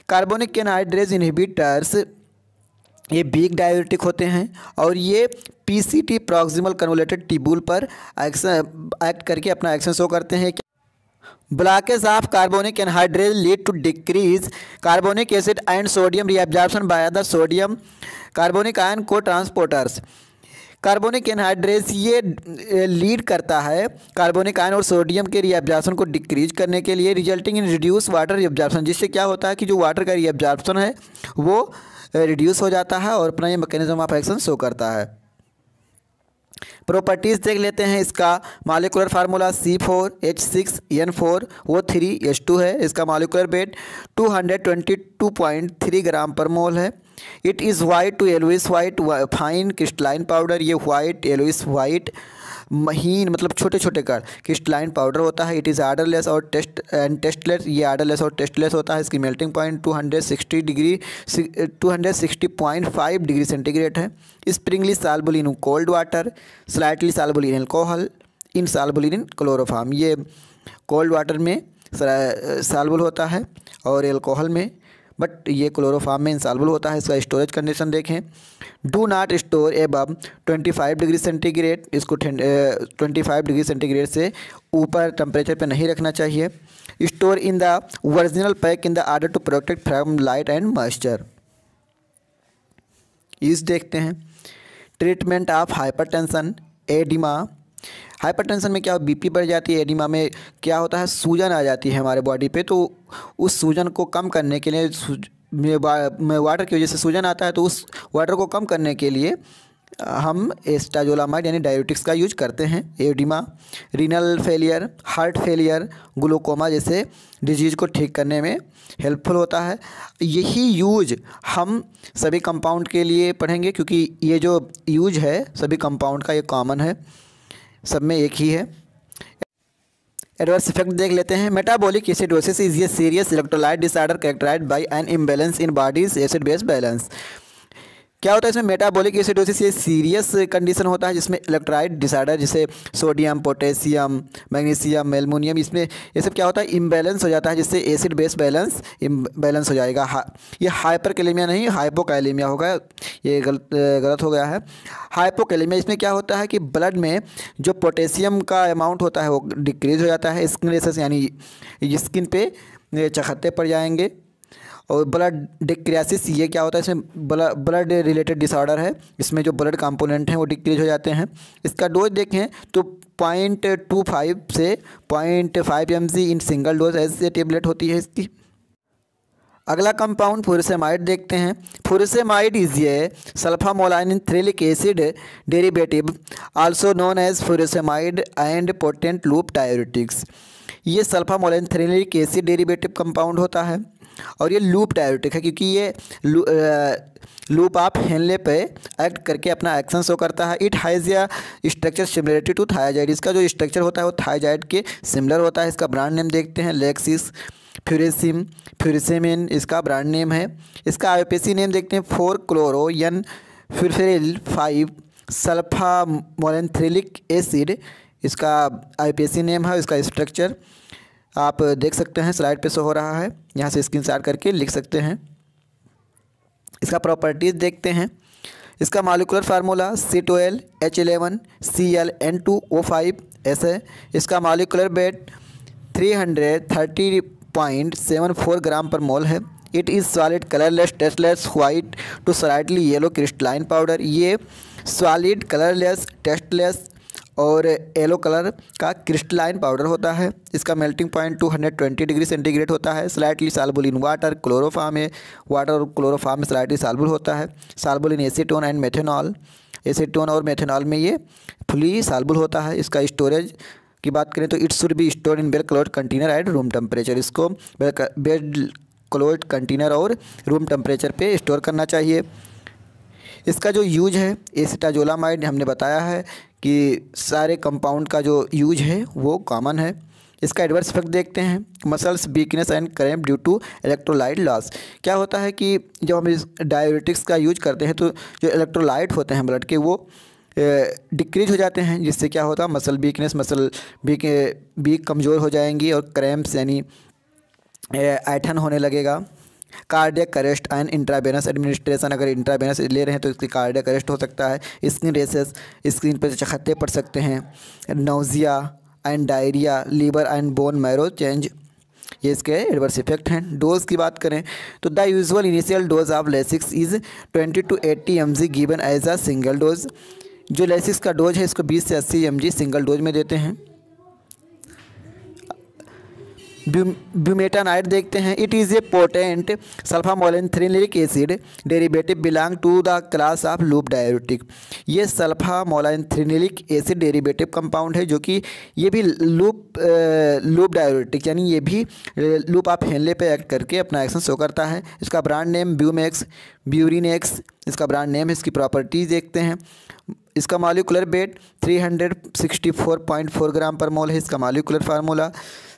Carbonic anhydrase inhibitors ये weak diuretic होते हैं और ये PCT proximal convoluted tubule पर act करके अपना एक्शन शो करते हैं। Blockage of carbonic anhydrase lead to decrease carbonic acid and sodium reabsorption by the sodium carbonic ion को ट्रांसपोर्टर्स। कार्बोनिक एनहाइड्रेज ये लीड करता है कार्बोनिक आयन और सोडियम के रीअब्जॉर्प्शन को डिक्रीज करने के लिए, resulting in reduce water reabsorption, जिससे क्या होता है कि जो वाटर का रीअब्जॉर्प्शन है वो रिड्यूस हो जाता है और अपना ये मैकेनिज्म ऑफ एक्शन शो करता है। प्रॉपर्टीज़ देख लेते हैं। इसका मॉलिक्यूलर फार्मूला C4H6N4O3H2 है। इसका मॉलिक्यूलर वेट 222.3 ग्राम पर मोल है। It is white to yellowish white fine crystalline powder. ये वाइट येलोइश वाइट महीन मतलब छोटे छोटे कण क्रिस्टलाइन पाउडर होता है। इट इज़ आर्डरलेस और टेस्टलेस, ये आर्डरलेस और टेस्टलेस होता है। इसकी मेल्टिंग पॉइंट 260.5 डिग्री सेंटीग्रेड है। Sprüngli soluble in cold water, slightly soluble in alcohol, insoluble in chloroform. ये कोल्ड वाटर में सॉल्युबल होता है और अल्कोहल में, बट ये क्लोरोफॉर्म में इंसॉल्युबल होता है। इसका स्टोरेज कंडीशन देखें, do not store above 25 degree centigrade. इसको 25 डिग्री सेंटीग्रेड से ऊपर टेम्परेचर पे नहीं रखना चाहिए। Store in the original pack in the order to protect from light and moisture. इस देखते हैं treatment of hypertension, oedema. Hypertension में क्या बीपी बढ़ जाती है, एडिमा में क्या होता है सूजन आ जाती है हमारे बॉडी पे, तो उस सूजन को कम करने के लिए वाटर की वजह से सूजन आता है, तो उस वाटर को कम करने के लिए हम एस्टाजोलामाइड यानी डायूरेटिक्स का यूज करते हैं। Oedema, renal failure, heart failure, glaucoma जैसे डिजीज़ को ठीक करने में हेल्पफुल होता है। यही यूज हम सभी कंपाउंड के लिए पढ़ेंगे क्योंकि ये जो यूज है सभी कंपाउंड का ये कॉमन है, सब में एक ही है। एडवर्स इफेक्ट देख लेते हैं। Metabolic acidosis is a serious electrolyte disorder characterised by an imbalance in body's acid base balance. क्या होता है इसमें मेटाबॉलिक एसिडोसिस, ये सीरियस कंडीशन होता है जिसमें इलेक्ट्रोलाइट डिसऑर्डर जैसे सोडियम, पोटेशियम, मैग्नीशियम, एल्युमिनियम, इसमें ये सब क्या होता है इम्बैलेंस हो जाता है, जिससे एसिड बेस बैलेंस हो जाएगा। ये हाइपरकैलेमिया नहीं हाइपोकैलेमिया होगा, ये गलत हो गया है। हाइपोकैलेमिया इसमें क्या होता है कि ब्लड में जो पोटेशियम का अमाउंट होता है वो डिक्रीज हो जाता है, स्किन रेसेस यानी स्किन पे चकत्ते पड़ जाएंगे। और ब्लड डिक्रियासिस ये क्या होता है, इसमें ब्लड रिलेटेड डिसऑर्डर है, इसमें जो ब्लड कंपोनेंट हैं वो डिक्रीज हो जाते हैं। इसका डोज देखें तो 0.25 से 0.5 mg इन सिंगल डोज ऐसे टेबलेट होती है इसकी। अगला कंपाउंड फुरसेमाइड देखते हैं। Furosemide is a sulfamoylanthranilic acid derivative also known as furosemide and potent loop diuretics. ये सल्फामोलानिथ्रिलिक एसिड डेरिवेटिव कंपाउंड होता है और ये लूप डायूरेटिक है, क्योंकि ये लूप ऑफ हेनले पे एक्ट करके अपना एक्शन शो करता है। इट हैज़ या स्ट्रक्चर सिमिलरिटी टू थायाजाइड, इसका जो स्ट्रक्चर होता है वो थायाजाइड के सिमिलर होता है। इसका ब्रांड नेम देखते हैं लेक्सिस फ्यूरिसिमिन इसका ब्रांड नेम है। इसका आईयूपीएसी नेम देखते हैं 4-क्लोरो-N फुरफिरिल 5 सल्फामोलानिथ्रिलिक एसिड, इसका आईयूपीएसी नेम है। इसका स्ट्रक्चर आप देख सकते हैं, स्लाइड पे शो हो रहा है, यहाँ से स्क्रीनशॉट करके लिख सकते हैं। इसका प्रॉपर्टीज़ देखते हैं। इसका मॉलिक्यूलर फार्मूला C12H11Cl N2O5 ऐसे। इसका मॉलिक्यूलर वेट 330.74 ग्राम पर मोल है। It is solid colourless tasteless white to slightly yellow crystalline powder. ये सॉलिड कलरलेस टेस्टलेस और येलो कलर का क्रिस्टलाइन पाउडर होता है। इसका मेल्टिंग पॉइंट 220 डिग्री सेंटीग्रेड होता है। Slightly soluble in water, chloroform में वाटर और क्लोरोफॉर्म में स्लाइटली सॉल्युबल होता है। Soluble in acetone and methanol, acetone और मेथनॉल में ये फुली सॉल्युबल होता है। इसका स्टोरेज की बात करें तो it should be stored in well closed container at room temperature. इसको वेल क्लोज्ड कंटेनर और रूम टेम्परेचर पे स्टोर करना चाहिए। इसका जो यूज है एसिटाजोलामाइड, हमने बताया है कि सारे कंपाउंड का जो यूज है वो कॉमन है। इसका एडवर्स इफेक्ट देखते हैं। Muscles weakness and cramp due to electrolyte loss. क्या होता है कि जब हम इस डायूरेटिक्स का यूज करते हैं तो जो इलेक्ट्रोलाइट होते हैं ब्लड के वो डिक्रीज हो जाते हैं, जिससे क्या होता है मसल वीकनेस, मसल वीक कमज़ोर हो जाएंगी और क्रैम्प्स यानी ऐठन होने लगेगा। Cardiac arrest and intravenous administration, अगर इंट्रावेनस ले रहे हैं तो इसकी कार्डियक अरेस्ट हो सकता है। स्किन रेसेस, स्किन पर चकत्ते पड़ सकते हैं। Nausea and diarrhoea, liver and bone marrow change, ये इसके एडवर्स इफेक्ट हैं। डोज की बात करें तो the usual initial dose of Lasix is 20 to 80 mg given as a single dose. जो लेसिक्स का डोज है इसको 20 से 80 mg सिंगल डोज में देते हैं। ब्यूमेटानाइड देखते हैं। It is a potent sulfamoylanthranilic acid derivative belong to the class of loop diuretic. ये सल्फामोलानिथ्रिलिक एसिड डेरिवेटिव कंपाउंड है जो कि ये भी लूप डायूरेटिक यानी ये भी लूप ऑफ हेनले पे एक्ट करके अपना एक्शन शो करता है। इसका ब्रांड नेम ब्यूरिनेक्स इसका ब्रांड नेम है। इसकी प्रॉपर्टीज़ देखते हैं। इसका मॉलिक्यूलर वेट 364.4 ग्राम पर मोल है। इसका मॉलिक्यूलर फार्मूला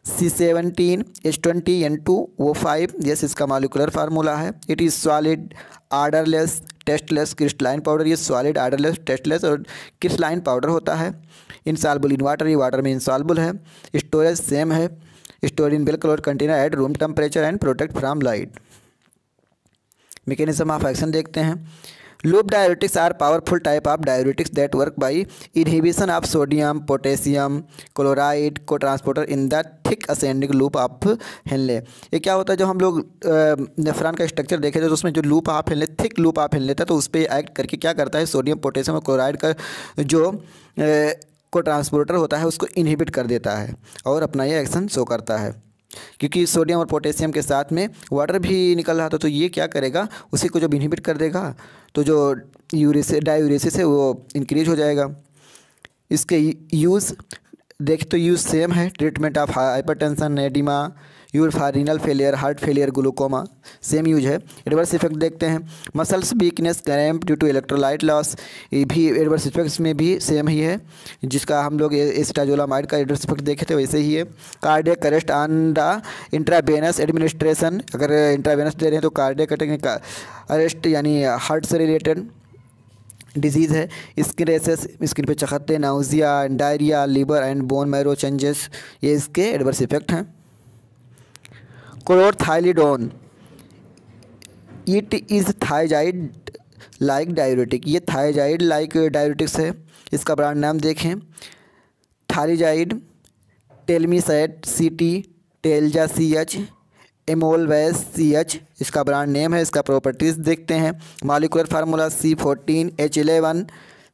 C17H20N2O5 यस इसका मॉलिक्यूलर फार्मूला है। It is solid odourless tasteless crystalline powder. ये सॉलिड आर्डरलेस टेस्टलेस और क्रिस्टलाइन पाउडर होता है। इनसॉल्युबल इन वाटर, ये वाटर में इनसॉल्युबल है। स्टोरेज सेम है, store in well closed container at room temperature and protect from light. Mechanism of action देखते हैं। Loop diuretics are powerful type of diuretics that work by inhibition of sodium potassium chloride को transporter in the thick ascending loop of Henley. ये क्या होता है, जब हम लोग नेफ्रॉन का स्ट्रक्चर देखे थे तो उसमें जो loop of Henley thick loop of Henley था तो उस पर एक्ट करके क्या करता है सोडियम पोटेशियम और क्लोराइड का जो को ट्रांसपोर्टर होता है उसको इनहिबिट कर देता है और अपना ये एक्शन शो करता है। क्योंकि सोडियम और पोटेशियम के साथ में वाटर भी निकल रहा था तो ये क्या करेगा उसी को जब इनहिबिट कर देगा तो जो डायूरेसिस है वो इंक्रीज हो जाएगा। इसके यूज़ देखें तो यूज़ सेम है। Treatment of hypertension, oedema, use for renal failure, heart failure, glaucoma, same use है। एडवर्स इफेक्ट देखते हैं, muscles weakness, cramp due to electrolyte loss, ये भी एडवर्स इफेक्ट्स में भी सेम ही है, जिसका हम लोग एसिटाजोलामाइड का एडवर्स इफेक्ट देखे थे वैसे ही है। Cardiac arrest on the intravenous administration, अगर इंट्रावेनस दे रहे हैं तो कार्डियक अरेस्ट यानी हार्ट से रिलेटेड डिजीज़ है। स्किन रेसेस, स्किन पे चखत्ते, nausea, diarrhoea, liver and bone marrow changes, ये इसके एडवर्स इफेक्ट हैं। Chlorthalidone, it is thiazide like diuretic, ये थायजाइड लाइक डायूरेटिक्स है। इसका ब्रांड नाम देखें, थायजाइड, टेलमीसेट CT, टेल्जा CH, एमोलवैस CH, इसका ब्रांड नेम है। इसका प्रॉपर्टीज़ देखते हैं, मॉलिक्यूलर फार्मूला C14H11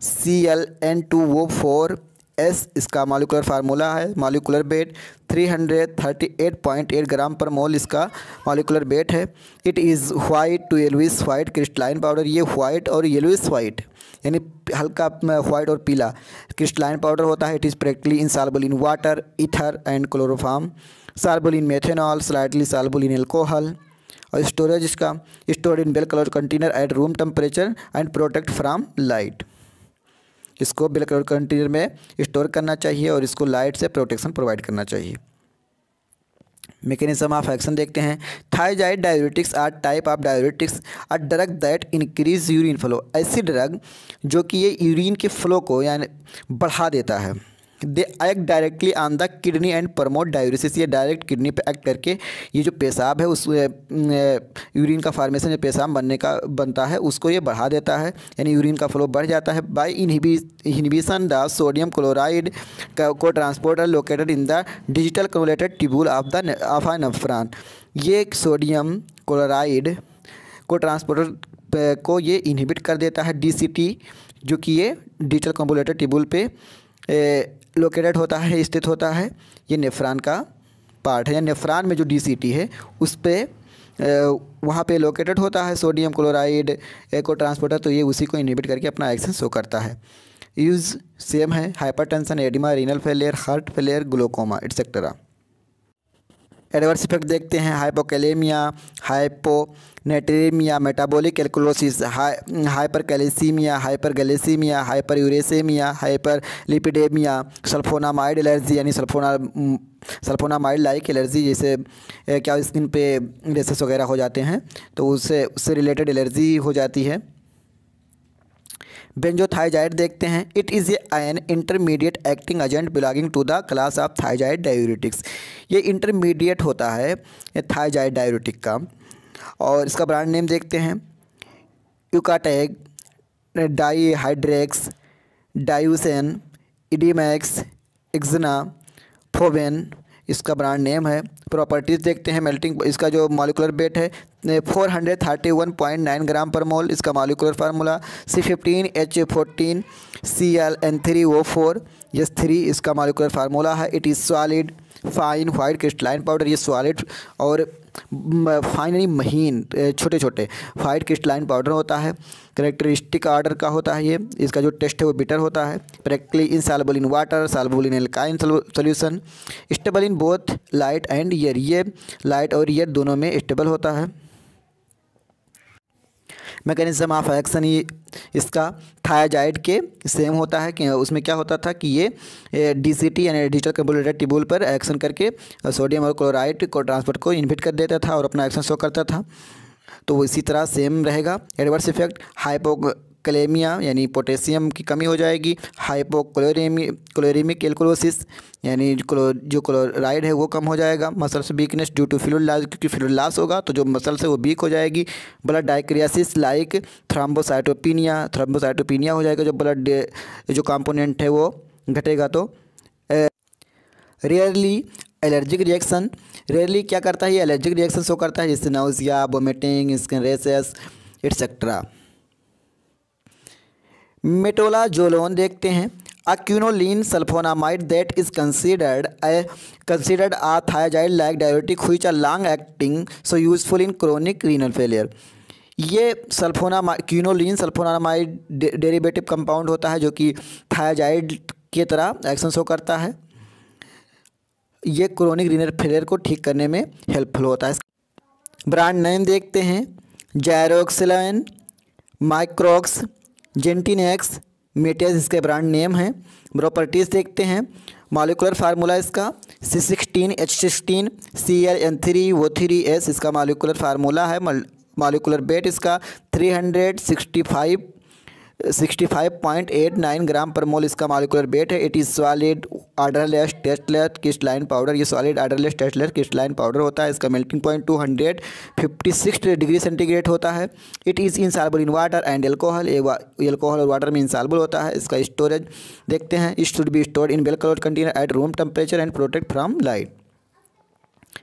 ClN2O4S, इसका मॉलिक्यूलर फार्मूला है। मॉलिक्यूलर वेट 338.8 ग्राम पर मोल इसका मॉलिक्यूलर वेट है। It is white to yellowish white crystalline powder, ये वाइट और येलोइश वाइट यानी हल्का वाइट और पीला क्रिस्टलाइन पाउडर होता है। It is practically insoluble in water, ether and chloroform, soluble in methanol, slightly soluble in alcohol. और स्टोरेज इसका, stored in well closed container at room temperature and protect from light, इसको well closed container में store करना चाहिए और इसको light से protection provide करना चाहिए। मैकेनिज्म ऑफ एक्शन देखते हैं, thiazide diuretics are type of diuretics are drug that increase urine flow, ऐसी ड्रग जो कि ये यूरिन के फ्लो को यानी बढ़ा देता है। They act directly on the kidney and promote diuresis, ये डायरेक्ट किडनी पे एक्ट करके ये जो पेशाब है उस यूरिन का फार्मेशन जो पेशाब बनता है उसको ये बढ़ा देता है, यानी यूरिन का फ्लो बढ़ जाता है। By inhibition the sodium chloride को transporter located in the digital convoluted tubule of a nephron, ये सोडियम क्लोराइड को ट्रांसपोर्टर को ये इनहिबिट कर देता है। DCT जो कि ये डिजिटल कन्वोलेटेड ट्यूबुल पे लोकेटेड होता है, स्थित होता है, ये नेफ्रॉन का पार्ट है, या नेफ्रॉन में जो DCT है उस पर वहाँ पे लोकेटेड होता है सोडियम क्लोराइड को ट्रांसपोर्टर, तो ये उसी को इनहिबिट करके अपना एक्शन शो करता है। यूज सेम है, hypertension, oedema, renal failure, heart failure, glaucoma etcetera. Adverse effect देखते हैं, hypokalaemia, hyponatraemia, metabolic alkalosis, hypercalcaemia, hyperglycaemia, hyperuricaemia, hyperlipidaemia, sulfonamide allergy यानी सल्फोनामाइड लाइक एलर्जी, जैसे क्या स्किन पे रेसेस वगैरह हो जाते हैं तो उससे रिलेटेड एलर्जी हो जाती है। बेंजोथायजाइड देखते हैं, it is an intermediate acting agent belonging to the class of thiazide diuretics, ये इंटरमीडिएट होता है थायजाइड डायूरेटिक का। और इसका ब्रांड नेम देखते हैं, यूकाटेग, डाईहाइड्रेक्स, डायूसेन, इडीमैक्स, एक्जना, फोवेन, इसका ब्रांड नेम है। प्रॉपर्टीज़ देखते हैं, मेल्टिंग, इसका जो मॉलिक्यूलर वेट है 431.9 ग्राम पर मोल, इसका मॉलिक्यूलर फार्मूला C15H14 ClN3O4S3, इसका मॉलिक्यूलर फार्मूला है। It is solid fine white crystalline powder, ये सॉलिड और फाइन यानी महीन छोटे छोटे वाइट क्रिस्टलाइन पाउडर होता है। करेक्टरिस्टिक ऑर्डर का होता है ये, इसका जो टेस्ट है वो बिटर होता है। Practically insoluble in water, soluble in alkyne solution, stable in both light and air, ये लाइट और एयर दोनों में स्टेबल होता है। मैकेनिज्म ऑफ एक्शन इसका थायजाइड के सेम होता है कि उसमें क्या होता था कि ये DCT यानी डिजिटल कन्वोलेटेड ट्यूबुल पर एक्शन करके सोडियम और क्लोराइड को ट्रांसपोर्ट को इनहिबिट कर देता था और अपना एक्शन शो करता था, तो वो इसी तरह सेम रहेगा। एडवर्स इफेक्ट, हाइपोकैलेमिया यानी पोटेशियम की कमी हो जाएगी, हाइपोक्लोरेमिक एल्कोलोसिस यानी जो क्लोराइड है वो कम हो जाएगा, muscles weakness due to fluid loss, क्योंकि फ्लूइड लॉस होगा तो जो मसल्स है वो वीक हो जाएगी। ब्लड डाइक्रियासिस लाइक थ्रोम्बोसाइटोपिनिया हो जाएगा, जो ब्लड जो कंपोनेंट है वो घटेगा। तो रेयरली एलर्जिक रिएक्शन, रेयरली क्या करता है ये एलर्जिक रिएक्शन शो करता है, जैसे nausea, vomiting, skin races etcetera. मेटोलाजोलोन देखते हैं, a quinoline sulfonamide that is considered a thiazide like diuretic which are long acting so useful in chronic renal failure। ये क्यूनोलिन सल्फोनामाइड डेरिवेटिव कंपाउंड होता है जो कि थायजाइड की तरह एक्शन शो करता है। ये क्रोनिक रीनल फेलियर को ठीक करने में हेल्पफुल होता है। ब्रांड नेम देखते हैं, जायरोक्सिलाइन, माइक्रोक्स, जेंटिनेक्स, मेटेज इसके ब्रांड नेम हैं। प्रॉपर्टीज़ देखते हैं, मॉलिक्यूलर फार्मूला इसका C16H16 Cl N3O3S इसका मॉलिक्यूलर फार्मूला है। मॉलिक्यूलर वेट इसका 365.89 ग्राम पर मोल इसका मॉलिक्यूलर वेट है। It is solid odourless tasteless crystalline powder, ये solid odourless tasteless crystalline powder होता है। इसका मेल्टिंग पॉइंट 256 डिग्री सेंटीग्रेड होता है। It is insoluble in water and alcohol, alcohol और वाटर में इनसॉल्युबल होता है। इसका स्टोरेज देखते हैं, it should be stored in well closed container at room temperature and protect from light.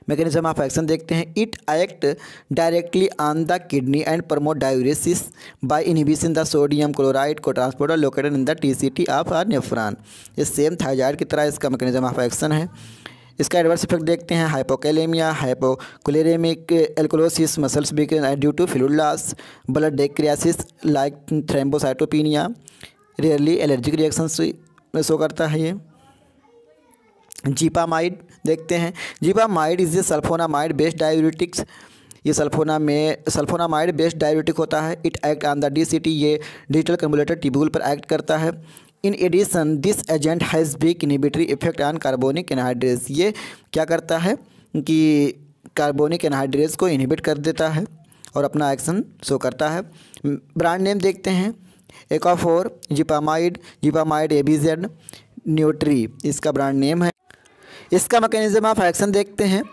Mechanism of action देखते हैं, it act directly on the kidney and promote diuresis by inhibition the sodium chloride को transporter located in the TCT of our nephron. ये same thyroid की तरह इसका mechanism of action है। इसका adverse effect देखते हैं, hypokalemia, hypochloremic alkalosis, muscles weakness due to fluid loss, blood dyscrasias like thrombocytopenia, rarely allergic reactions show करता है ये। जीपामाइड देखते हैं, xipamide is a sulfonamide based diuretics, ये सल्फोनामाइड बेस्ड डायूरेटिक होता है। It act on the DCT, ये digital convoluted tubule पर एक्ट करता है। In addition this agent has weak inhibitory effect on carbonic anhydrase, ये क्या करता है कि कार्बोनिक एनहाइड्रेस को इनहिबिट कर देता है और अपना एक्शन शो करता है। ब्रांड नेम देखते हैं, एकाफोर, जीपामाइड, जीपामाइड ABZ, न्यूट्री इसका ब्रांड नेम है। इसका मैकेनिज्म ऑफ एक्शन देखते हैं,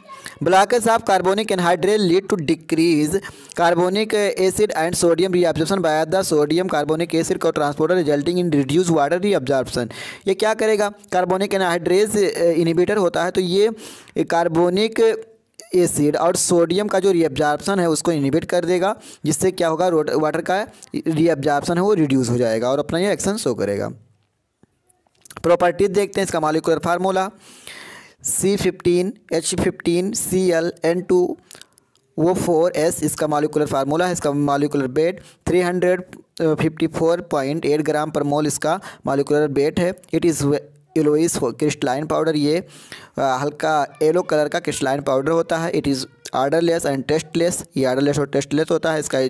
blockage of carbonic anhydrase lead to decrease carbonic acid and sodium reabsorption by the sodium carbonic acid co transporter resulting in reduce water reabsorption. ये क्या करेगा, carbonic anhydrase inhibitor होता है, तो ये कार्बोनिक एसिड और सोडियम का जो रीअब्जॉर्प्शन है उसको इनहिबिट कर देगा, जिससे क्या होगा, वाटर का रीअब्जॉर्प्शन है वो रिड्यूस हो जाएगा और अपना ये एक्शन शो करेगा। प्रॉपर्टीज देखते हैं, इसका molecular formula C15H15 Cl N2O4S इसका मॉलिक्यूलर फार्मूला है। इसका मॉलिक्यूलर वेट 354.8 ग्राम पर मोल इसका मॉलिक्यूलर वेट है। It is yellowish crystalline powder, ये हल्का येलो कलर का क्रिस्टलाइन पाउडर होता है। It is odourless and tasteless, ये ऑर्डरलेस और टेस्टलेस होता है। इसका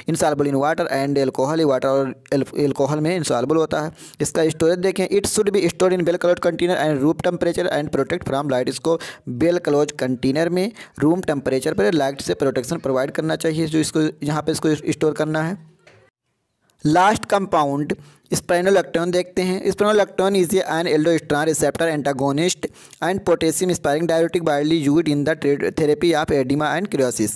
insoluble in water and alcohol, water और एल्कोहल में इनसॉल्युबल होता है। इसका स्टोरेज देखें, it should be stored in well closed container and room temperature and protect from light, इसको वेल क्लोज कंटेनर में रूम टेम्परेचर पर लाइट से प्रोटेक्शन प्रोवाइड करना चाहिए, जो इसको यहाँ पे इसको स्टोर करना है। लास्ट कंपाउंड स्पाइनोलेक्टोन देखते हैं, spironolactone is an aldosterone receptor antagonist and potassium sparing diuretic widely used in the therapy of edema and cirrhosis.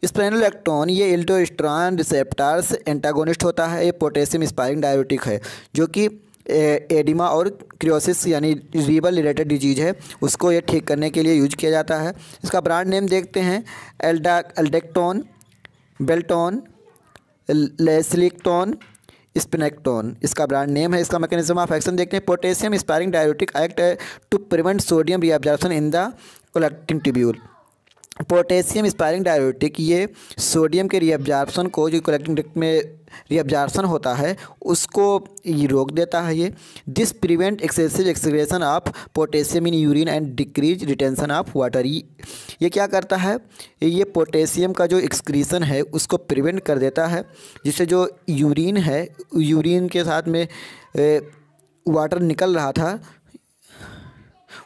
Spironolactone ये एल्डोस्टेरोन रिसेप्टर्स एंटागोनिस्ट होता है, ये पोटेशियम स्पायरिंग डायूरेटिक है, जो कि एडिमा और क्रियोसिस यानी रीबल रिलेटेड डिजीज है उसको ये ठीक करने के लिए यूज किया जाता है। इसका ब्रांड नेम देखते हैं, एल्डेक्टोन, बेल्टोन, लेसिलिक्टोन, स्पिनेक्टोन इसका ब्रांड नेम है। इसका मैकेनिज्म ऑफ एक्शन देखते हैं, potassium sparing diuretic act to prevent sodium reabsorption in the collecting tubule. Potassium sparing diuretic ये सोडियम के रीअब्जॉर्प्शन को, जो कलेक्टिंग डक्ट में रीअब्जॉर्प्शन होता है उसको ये रोक देता है। ये this prevent excessive excretion of potassium in urine and decrease retention of water. ये क्या करता है, ये पोटेशियम का जो एक्सक्रीशन है उसको प्रिवेंट कर देता है, जिससे जो यूरिन है, यूरिन के साथ में वाटर निकल रहा था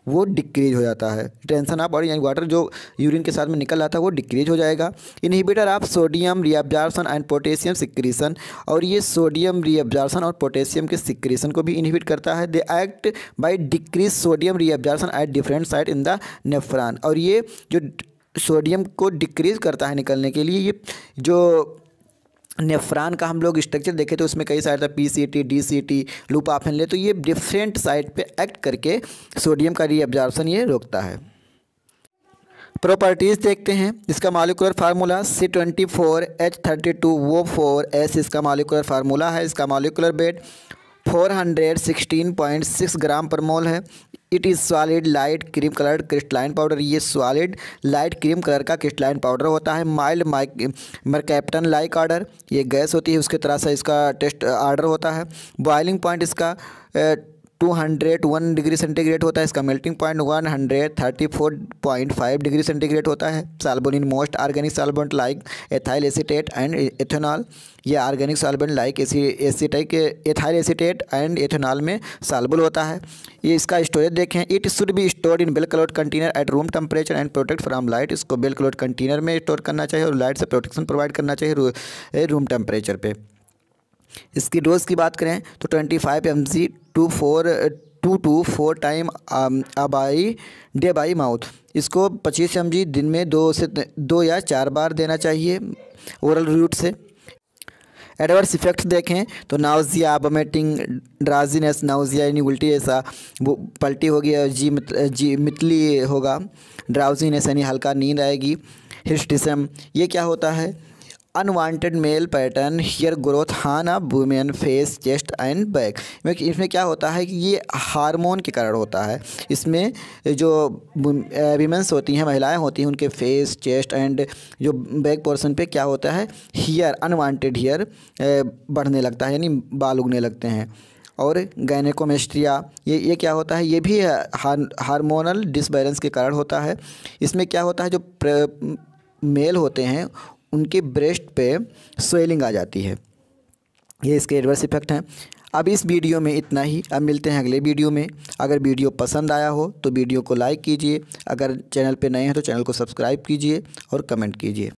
वो डिक्रीज हो जाता है। टेंशन ऑफ बॉडी यानी वाटर जो यूरिन के साथ में निकल रहा था वो डिक्रीज हो जाएगा। Inhibitor of sodium reabsorption and potassium secretion, और ये सोडियम रीअब्जॉर्प्शन और पोटेशियम के सिक्रीशन को भी इनहिबिट करता है। They act by decrease sodium reabsorption at different site in the nephron, और ये जो सोडियम को डिक्रीज करता है निकलने के लिए, ये जो नेफ्रॉन का हम लोग स्ट्रक्चर देखे तो उसमें कई साइड था, PCT, DCT, loop of Henley, तो ये डिफरेंट साइड पे एक्ट करके सोडियम का रीअब्जॉर्प्शन ये रोकता है। प्रॉपर्टीज़ देखते हैं, इसका मॉलिक्यूलर फार्मूला C24H32O4S इसका मॉलिक्यूलर फार्मूला है। इसका मॉलिक्यूलर वेट 416.6 ग्राम पर मोल है। It is solid light cream coloured crystalline powder, ये सॉलिड लाइट क्रीम कलर का क्रिस्टलाइन पाउडर होता है। माइल्ड मरकैप्टन लाइक ऑर्डर, ये गैस होती है उसके तरह से इसका टेस्ट ऑर्डर होता है। बॉइलिंग पॉइंट इसका 201 डिग्री सेंटीग्रेड होता है। इसका मेल्टिंग पॉइंट 134.5 डिग्री सेंटीग्रेड होता है। Solvent in most organic solvent like ethyl acetate and ethanol, ये organic solvent like acetate ethyl acetate and ethanol में सॉल्युबल होता है। ये इसका स्टोरेज देखें, it should be stored in well closed container at room temperature and protect from light. इसको well closed container में store करना चाहिए और लाइट से प्रोटेक्शन प्रोवाइड करना चाहिए रूम टेम्परेचर पे। इसकी डोज की बात करें तो 25 mg 2 to 4 time by day by mouth. इसको 25 mg दिन में 2 या 4 बार देना चाहिए ओरल रूट से। एडवर्स इफेक्ट्स देखें तो नाउजिया, वोमिटिंग, ड्राउजीनेस, नाउजिया यानी उल्टी ऐसा वो पलटी होगी, जी मितली होगा, ड्राउजीनेस यानी हल्का नींद आएगी, हिस्टिज्म, ये क्या होता है, unwanted male pattern hair growth on a women face chest and back. इसमें क्या होता है कि ये हार्मोन के कारण होता है। इसमें जो वीमेंस होती हैं, महिलाएं होती हैं, उनके फेस चेस्ट एंड जो बैक पोर्शन पे क्या होता है, हेयर अनवांटेड हेयर बढ़ने लगता है, यानी बाल उगने लगते हैं। और गायनेकोमेस्ट्रिया, ये क्या होता है, ये भी हार्मोनल डिसबैलेंस के कारण होता है। इसमें क्या होता है, जो मेल होते हैं उनके ब्रेस्ट पे स्वेलिंग आ जाती है। ये इसके एडवर्स इफेक्ट हैं। अब इस वीडियो में इतना ही, अब मिलते हैं अगले वीडियो में। अगर वीडियो पसंद आया हो तो वीडियो को लाइक कीजिए, अगर चैनल पे नए हैं तो चैनल को सब्सक्राइब कीजिए और कमेंट कीजिए।